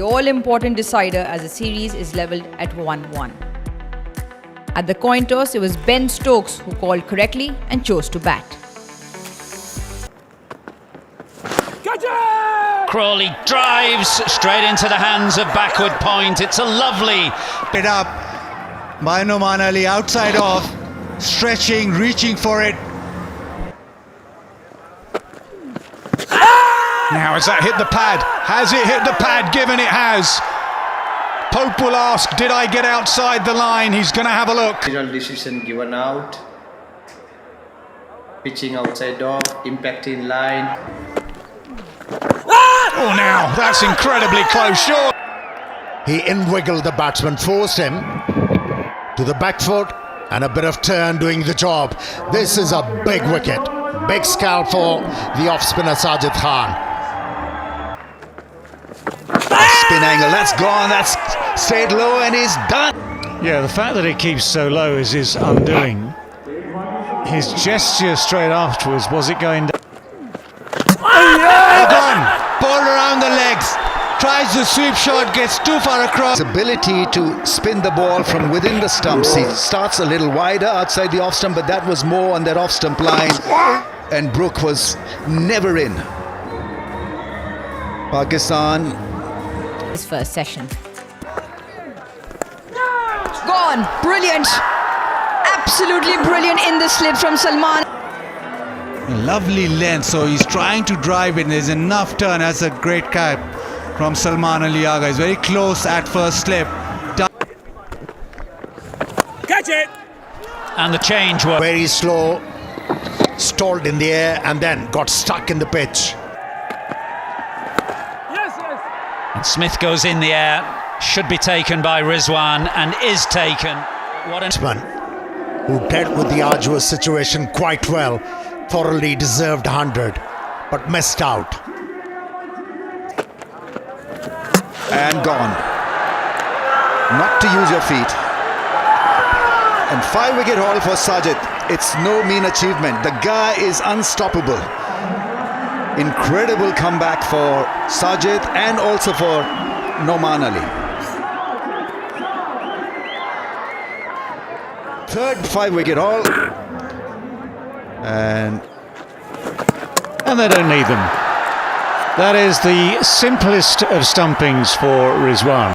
The all-important decider as the series is levelled at 1-1. At the coin toss, it was Ben Stokes who called correctly and chose to bat. Crawley drives straight into the hands of backward point. It's a lovely It up by Noman Ali, outside off, stretching, reaching for it. Now has that hit the pad? Has it hit the pad? Given it has. Pope will ask, did I get outside the line? He's going to have a look. Final decision given out. Pitching outside off, impacting line. Oh, now that's incredibly close. Sure. He in-wiggled the batsman, forced him to the back foot, and a bit of turn doing the job. This is a big wicket. Big scalp for the off-spinner Sajid Khan. Spin angle, that's gone, that's stayed low and he's done. Yeah, the fact that it keeps so low is his undoing. His gesture straight afterwards, was it going down? Gone, ball around the legs, tries the sweep shot, gets too far across. His ability to spin the ball from within the stumps. He starts a little wider outside the off-stump, but that was more on that off-stump line. And Brook was never in. Pakistan. His first session. Gone! Brilliant! Absolutely brilliant in the slip from Salman. Lovely length, so he's trying to drive it. There's enough turn. That's a great cap from Salman Ali Agha. He's very close at first slip. catch it. And the change was Very slow, stalled in the air and then got stuck in the pitch. and Smith goes in the air, should be taken by Rizwan and is taken. What an Who dealt with the arduous situation quite well, thoroughly deserved 100, but missed out. And gone. Not to use your feet. And 5-wicket haul for Sajid. It's no mean achievement. The guy is unstoppable. Incredible comeback for Sajid and also for Noman Ali. Third 5-wicket haul. And they don't need them. That is the simplest of stumpings for Rizwan.